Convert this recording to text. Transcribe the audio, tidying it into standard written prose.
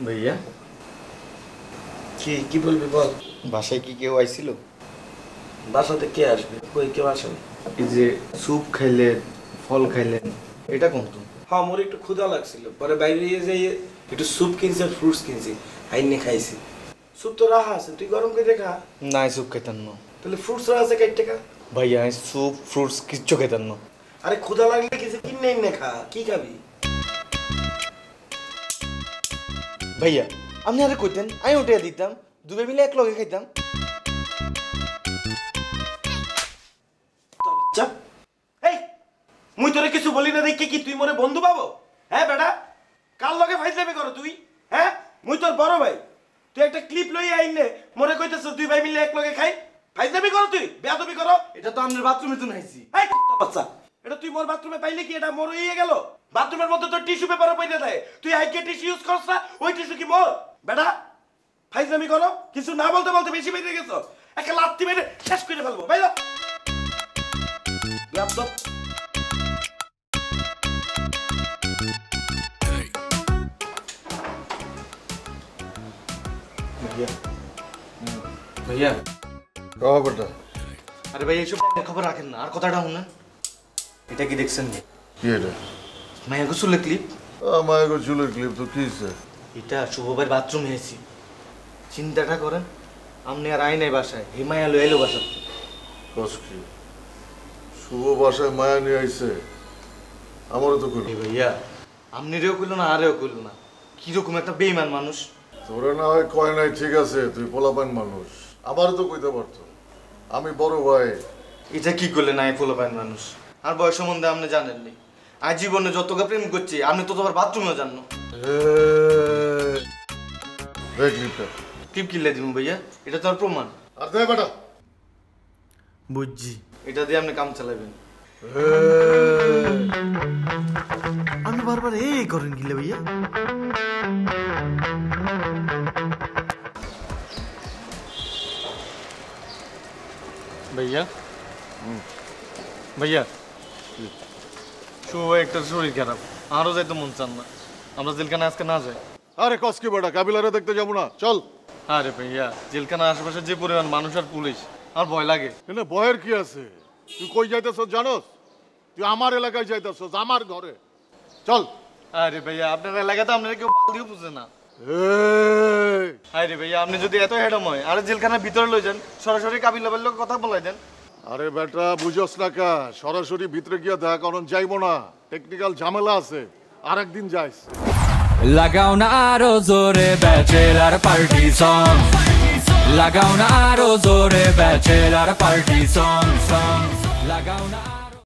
ভাইয়া কি কি বলবি বল। বাসায় কি কেউ আইছিল? বাসাতে কে আসবে? কই কেউ আসেনি। এই যে স্যুপ খাইলেন, ফল খাইলেন, এটা কোন তো? হ্যাঁ মোর একটু ক্ষুধা লাগছিল, পরে বাইরে যাই একটু স্যুপ কিনছি আর ফ্রুটস কিনছি, আইনে খাইছি। স্যুপ তো রাহা আছে, তুই গরম করে খা। না স্যুপ খাইতেন না। তাহলে ফ্রুটস রাহা আছে, কাইট টাকা। ভাইয়া স্যুপ ফ্রুটস কিচ্ছু খাইতেন না। আরে ক্ষুধা লাগলে কিছু কিনে এনে খা, কি খাবি? ভাইয়া আপনি আরে কইতেন, আমি উঠে দিতাম, দুবে মিলে এক লগে খাইতাম। চাপ। এই মুই তোরে কিছু বলি না দেখে কি তুই মোরে বন্ধু পাবো? হ্যাঁ বেটা, কার লগে ফাইজলামি করো তুই? হ্যাঁ মুই তোর বড় ভাই, তুই একটা ক্লিপ লই আইনে মোরে কইতেছ দুই ভাই মিলে এক লগে খাই? ফাইজলামি করো তুই, বেয়াদবি করো। এটা তো আপনার বাথরুমে তো নাইছি। এই কুত্তা বাচ্চা, এটা তুই মোর বাথরুমে পাইলে কি এটা মোর হইয়ে গেল? বাথরুমের মধ্যে তো টিস্যু পেপারও পইতে দেয়, তুই আইকে টিস্যু ইউজ করছ না, ওই টিস্যু কি মোর? বেটা ফাইজলামি করো, কিছু না বলতে বলতে বেশি বেরিয়ে গেছো, একটা লাত্তি মেরে শেষ করে ফেলবো। বাইরে ল্যাপটপ। ভাইয়া খবরটা আরে ভাই এইসব খবর রাখেন না, আর কথাটা শুনেন। এটা কি দেখছেন? কি এটা? মায়া গোসলের ক্লিপ। আমার চুলের ক্লিপ তো কি হয়েছে? এটা শুভবার বাথরুমে এসেছি। চিন্তাটা করেন, আপনি আর আই নাই বাসায়, হে মায়া লো এলো বাসা। কস কি শুভ বাসায় মায়া নিয়ে আইছে? আমারও তো কইল। ভাইয়া আপনিরেও কইল না, আরেও কইল না, কিরকম একটা বেইমান মানুষ। তোরা না হয় কয় নাই, ঠিক আছে, তুই পোলাপান মানুষ, আমারও তো কইতে পারতো, আমি বড় ভাই। এটা কি করলে নাই পোলাপাইন মানুষ? আর বয়স সম্বন্ধে আপনি জানেননি, আজ জীবনে যতটা প্রেম করছি আপনি তো তোমার বাথরুমেও জানো। ক্লিপটা ক্লিপ কিনলে দিব ভাইয়া, এটা তো আর প্রমাণ। আর দে বেটা। বুঝছি, এটা দিয়ে আপনি কাম চালাবেন। আপনি বারবার এই করেন গিলে ভাইয়া। ভাইয়া ভাইয়া শুভ একটা শরীর খারাপ, আরো যাইতে মন চান না, আমরা জেলখানা আজকে না যাই। আরে কস কি বেটা, কাবিলারে দেখতে যাবো না? চল। আরে ভাইয়া জেলখানা আশেপাশে যে পরিমাণ মানুষ আর পুলিশ, আর ভয় লাগে। এনে ভয়ের কি আছে? তুই কই যাইতেছ জানোস? তুই আমার এলাকায় যাইতেছ, আমার ঘরে। চল। আরে ভাইয়া আপনার এলাকাতে আপনারা কেউ বাল দিয়েও বুঝে না। আরে ভাইয়া আপনি যদি এত হেডম হয়, আরে জেলখানার ভিতরে লই যান, সরাসরি কাবিলার লোক কথা বলাই দেন। আরে বেটা বুঝস না কা, সরাসরি ভিতরে গিয়ে দেখা কারণ যাইবো না, টেকনিক্যাল ঝামেলা আছে, আরেকদিন যাইস। লাগাও না আরো জোরে ব্যাচেলার পার্টি সং, লাগাও না আরো জোরে ব্যাচেলার পার্টি সং, লাগাও না।